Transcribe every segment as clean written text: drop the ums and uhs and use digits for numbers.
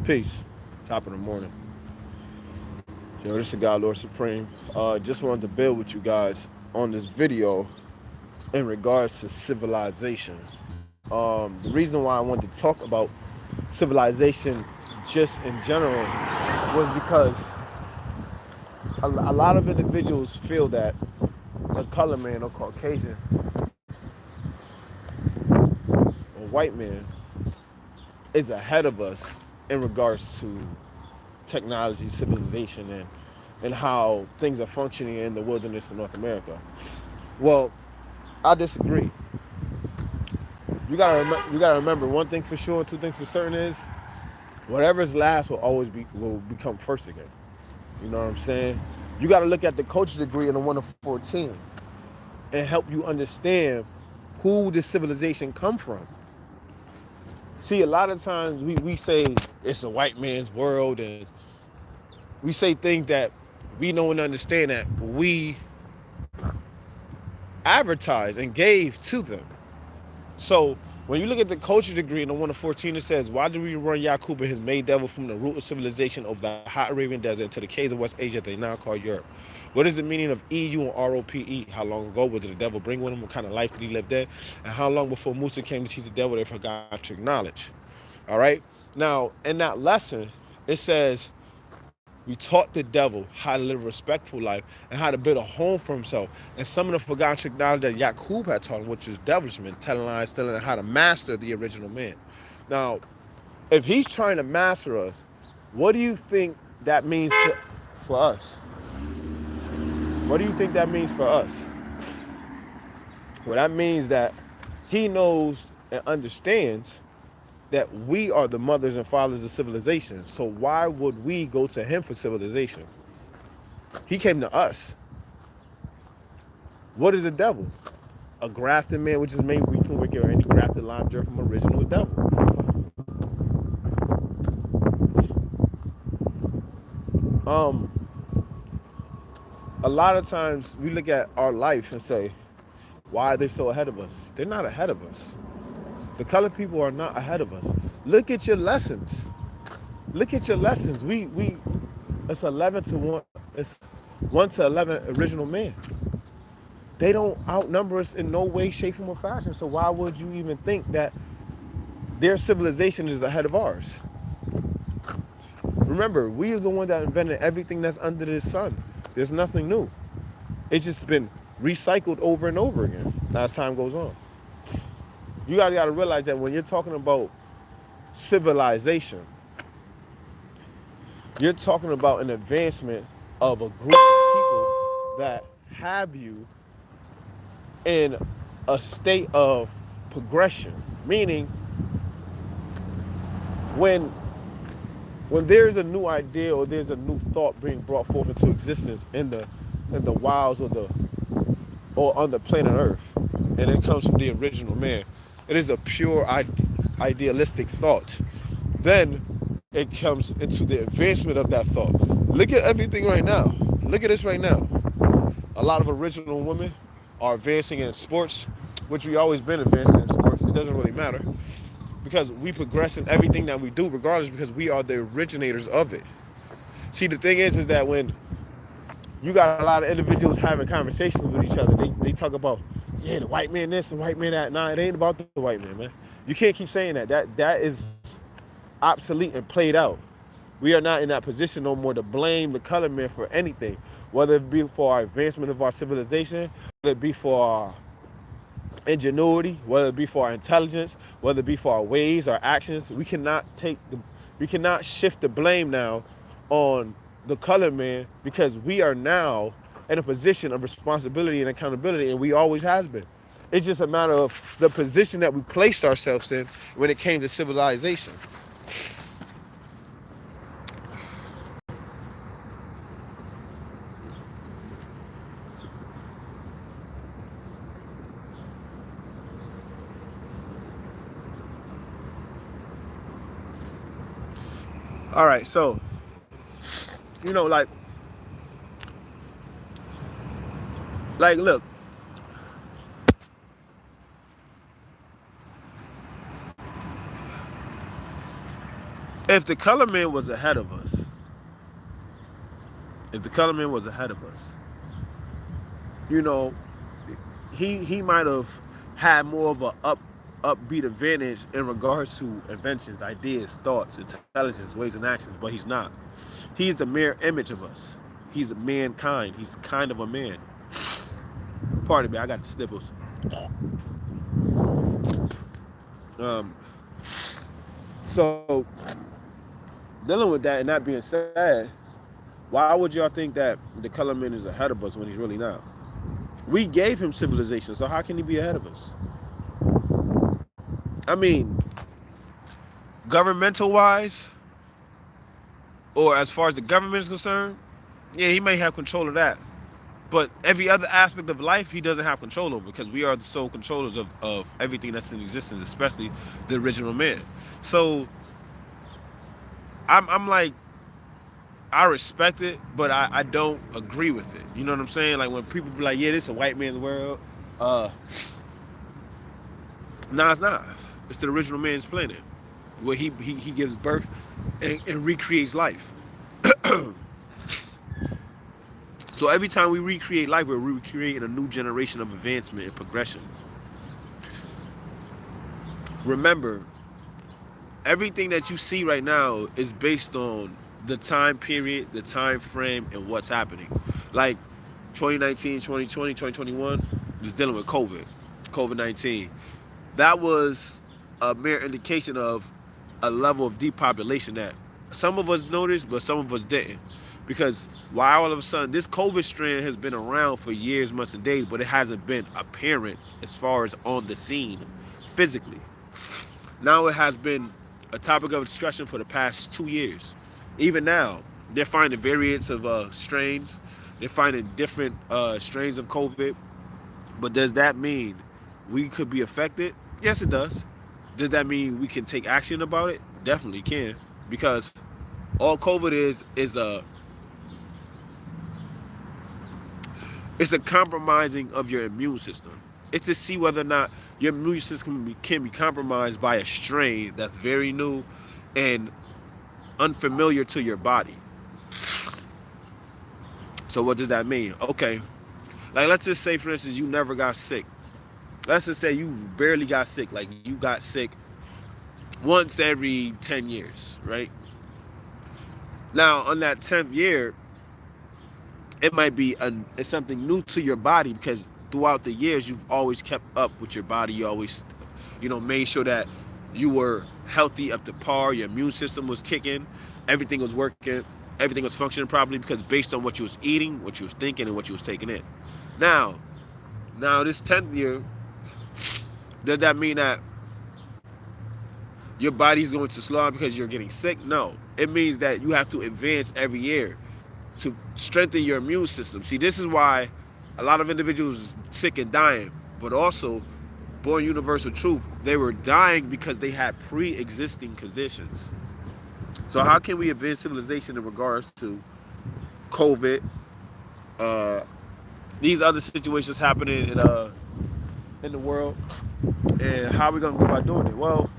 Peace. Top of the morning. Yo, this is God Lord Supreme. Just wanted to build with you guys on this video in regards to civilization. The reason why I wanted to talk about civilization just in general was because a lot of individuals feel that a color man or Caucasian or white man is ahead of us in regards to technology, civilization, and how things are functioning in the wilderness of North America. Well, I disagree. You gotta remember one thing for sure, two things for certain is whatever's last will become first again. You know what I'm saying? You gotta look at the coach's degree in the 1 to 14 and help you understand who this civilization come from. See, a lot of times we say it's a white man's world and we say things that we know and understand that we advertised and gave to them. So when you look at the culture degree in the 1 to 14, it says, why did we run Yaqub and his main devil from the root of civilization of the hot Arabian desert to the caves of West Asia they now call Europe? What is the meaning of EU and ROPE? How long ago did the devil bring with him? What kind of life did he live there? And how long before Musa came to teach the devil they forgot to acknowledge? All right? Now, in that lesson, it says, we taught the devil how to live a respectful life and how to build a home for himself. And some of the forgotten knowledge that Yaqub had taught him, which is devilishment, telling lies, telling him how to master the original man. Now, if he's trying to master us, what do you think that means for us? What do you think that means for us? Well, that means that he knows and understands that we are the mothers and fathers of civilization. So why would we go to him for civilization? He came to us. What is the devil? A grafted man, which is made weak and wicked, or any grafted line jerk from original devil. Um, a lot of times we look at our life and say, why are they so ahead of us? They're not ahead of us. The colored people are not ahead of us. Look at your lessons. Look at your lessons. It's 11 to 1. It's 1 to 11 original men. They don't outnumber us in no way, shape, form, or fashion. So why would you even think that their civilization is ahead of ours? Remember, we are the one that invented everything that's under the sun. There's nothing new. It's just been recycled over and over again as time goes on. You guys got to realize that when you're talking about civilization, you're talking about an advancement of a group of people that have you in a state of progression. Meaning, when there's a new idea or there's a new thought being brought forth into existence in the wilds or on the planet Earth, and it comes from the original man, it is a pure idealistic thought. Then it comes into the advancement of that thought. Look at everything right now. Look at this right now. A lot of original women are advancing in sports, which we always been advancing in sports. It doesn't really matter because we progress in everything that we do regardless because we are the originators of it. See, the thing is that when you got a lot of individuals having conversations with each other, they talk about, yeah, the white man this, the white man that. Nah, it ain't about the white man, man. You can't keep saying that. That is obsolete and played out. We are not in that position no more to blame the colored man for anything, whether it be for our advancement of our civilization, whether it be for our ingenuity, whether it be for our intelligence, whether it be for our ways, our actions. We cannot shift the blame now on the colored man because we are now in a position of responsibility and accountability, and we always has been. It's just a matter of the position that we placed ourselves in when it came to civilization. All right, so like look, If the color man was ahead of us, if the color man was ahead of us, you know, he might have had more of a upbeat advantage in regards to inventions, ideas, thoughts, intelligence, ways, and actions, but he's not. He's the mirror image of us. He's a mankind. He's kind of a man. Pardon me, I got the sniffles. Um, so dealing with that and that being said, why would y'all think that the color man is ahead of us when he's really not? We gave him civilization, so how can he be ahead of us? I mean, governmental wise, or as far as the government is concerned, yeah, he may have control of that. But every other aspect of life, he doesn't have control over because we are the sole controllers of everything that's in existence, especially the original man. So I'm like, I respect it, but I don't agree with it. You know what I'm saying? Like when people be like, yeah, this is a white man's world. Nah, it's not. It's the original man's planet where he gives birth and recreates life. So every time we recreate life, we're recreating a new generation of advancement and progression. Remember, everything that you see right now is based on the time period, the time frame, and what's happening. Like 2019, 2020, 2021 was dealing with COVID-19. That was a mere indication of a level of depopulation that some of us noticed, but some of us didn't. Because why all of a sudden this COVID strand has been around for years, months, and days, but it hasn't been apparent as far as on the scene physically. Now it has been a topic of discussion for the past 2 years. Even now, they're finding variants of strains. They're finding different strains of COVID. But does that mean we could be affected? Yes, it does. Does that mean we can take action about it? Definitely can. Because all COVID is a compromising of your immune system. It's to see whether or not your immune system can be compromised by a strain that's very new and unfamiliar to your body. So what does that mean? Okay, like let's just say, for instance, you never got sick. Let's just say you barely got sick. Like you got sick once every 10 years, right? Now, on that 10th year, it might be it's something new to your body because throughout the years, you've always kept up with your body. You always, made sure that you were healthy, up to par. Your immune system was kicking. Everything was working. Everything was functioning properly because based on what you was eating, what you was thinking, and what you was taking in. Now this 10th year, does that mean that your body's going to slow down because you're getting sick? No. It means that you have to advance every year to strengthen your immune system. See, this is why a lot of individuals are sick and dying, but also, born universal truth, they were dying because they had pre-existing conditions. So how can we advance civilization in regards to COVID, these other situations happening in the world, and how are we going to go about doing it? Well,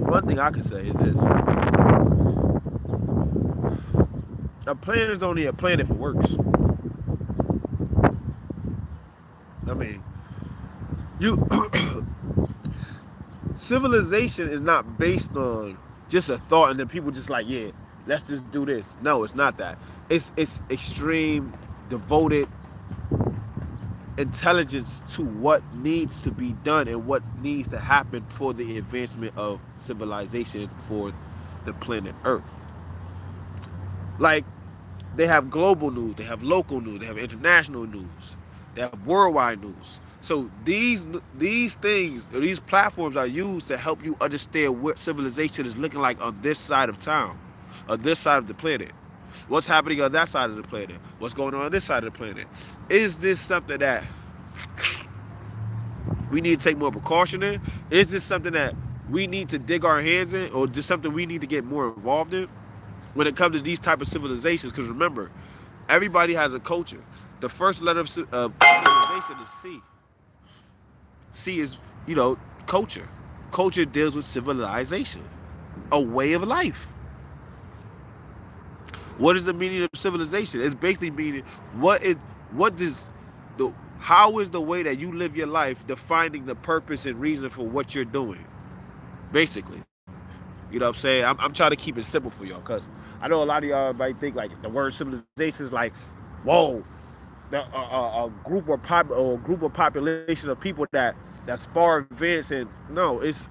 one thing I can say is this. A plan is only a plan if it works. I mean, civilization is not based on just a thought and then people just like, yeah, let's just do this. No, it's not that. It's extreme, devoted intelligence to what needs to be done and what needs to happen for the advancement of civilization for the planet Earth. Like, they have global news, they have local news, they have international news, they have worldwide news. So these things, these platforms are used to help you understand what civilization is looking like on this side of town, on this side of the planet. What's happening on that side of the planet? What's going on this side of the planet? Is this something that we need to take more precaution in? Is this something that we need to dig our hands in, or just something we need to get more involved in when it comes to these type of civilizations? Because remember, everybody has a culture. The first letter of civilization is C. C is, culture. Culture deals with civilization. a way of life. What is the meaning of civilization? It's basically meaning what does the how is the way that you live your life defining the purpose and reason for what you're doing? Basically. You know what I'm saying? I'm trying to keep it simple for y'all because I know a lot of y'all might think like the word civilization is like, whoa, a group of population of people that's far advanced, and no, it's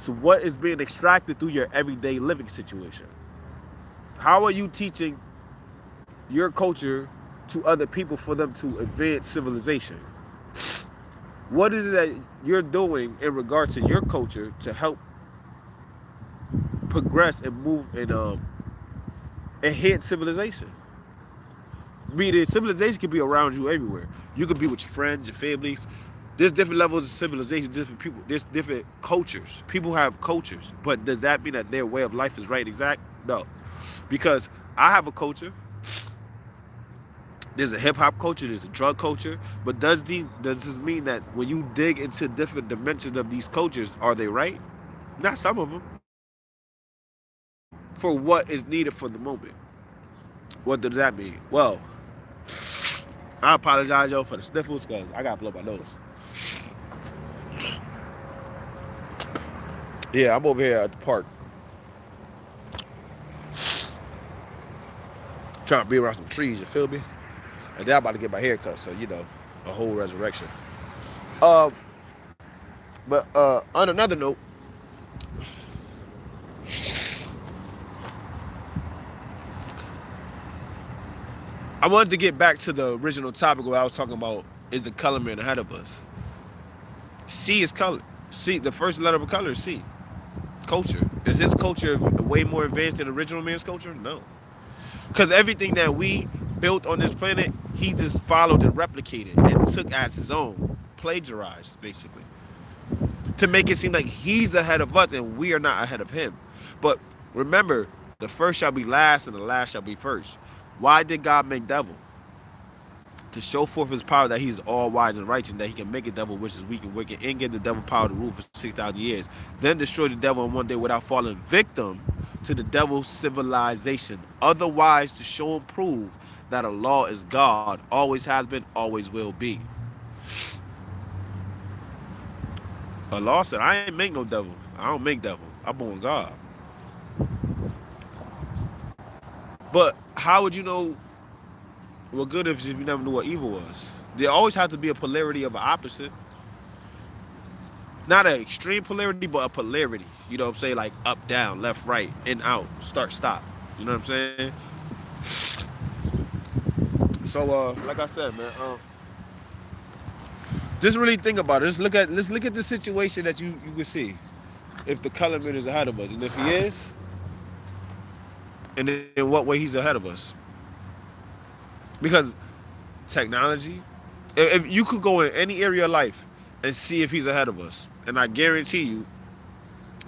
what is being extracted through your everyday living situation. How are you teaching your culture to other people for them to advance civilization? What is it that you're doing in regards to your culture to help progress and move and enhance civilization? Meaning civilization can be around you everywhere. You could be with your friends, your families. There's different levels of civilization, different people, there's different cultures. People have cultures. But does that mean that their way of life is right and exact? No. Because I have a culture. There's a hip hop culture, there's a drug culture. But does this mean that when you dig into different dimensions of these cultures, are they right? Not some of them. For what is needed for the moment. What does that mean? Well, I apologize, yo, for the sniffles because I got to blow my nose. Yeah, I'm over here at the park. Trying to be around some trees, you feel me? And then I'm about to get my hair cut, so, you know, a whole resurrection. But on another note, I wanted to get back to the original topic where I was talking about is the color man ahead of us. C is color. C, the first letter of a color is C. Culture. Is his culture way more advanced than the original man's culture? No. Because everything that we built on this planet, he just followed and replicated and took as his own. Plagiarized, basically. To make it seem like he's ahead of us and we are not ahead of him. But remember, the first shall be last and the last shall be first. Why did God make devil? To show forth his power that he's all wise and righteous, and that he can make a devil which is weak and wicked, and give the devil power to rule for 6,000 years. Then destroy the devil in one day without falling victim to the devil's civilization. Otherwise, to show and prove that a law is God, always has been, always will be. Allah said, I ain't make no devil. I don't make devil. I'm born God. But how would you know what good is if you never knew what evil was? There always has to be a polarity of an opposite. Not an extreme polarity, but a polarity. You know what I'm saying? Like up, down, left, right, in, out, start, stop. You know what I'm saying? So, like I said, man, just really think about it. Let's look at the situation that you can see. If the color man is ahead of us, and if he is, and in what way he's ahead of us. Because technology, if you could go in any area of life and see if he's ahead of us, and I guarantee you,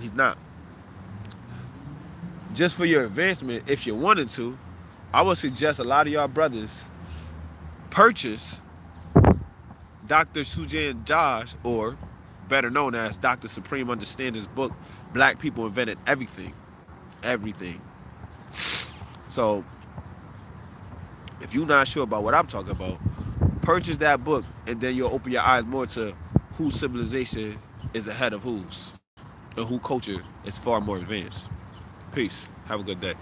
he's not. Just for your advancement, if you wanted to, I would suggest a lot of y'all brothers purchase Dr. Sujan Josh, or better known as Dr. Supreme Understanding's book, Black People Invented Everything. Everything. So, if you're not sure about what I'm talking about, purchase that book, and then you'll open your eyes more to whose civilization is ahead of whose, and whose culture is far more advanced. Peace. Have a good day.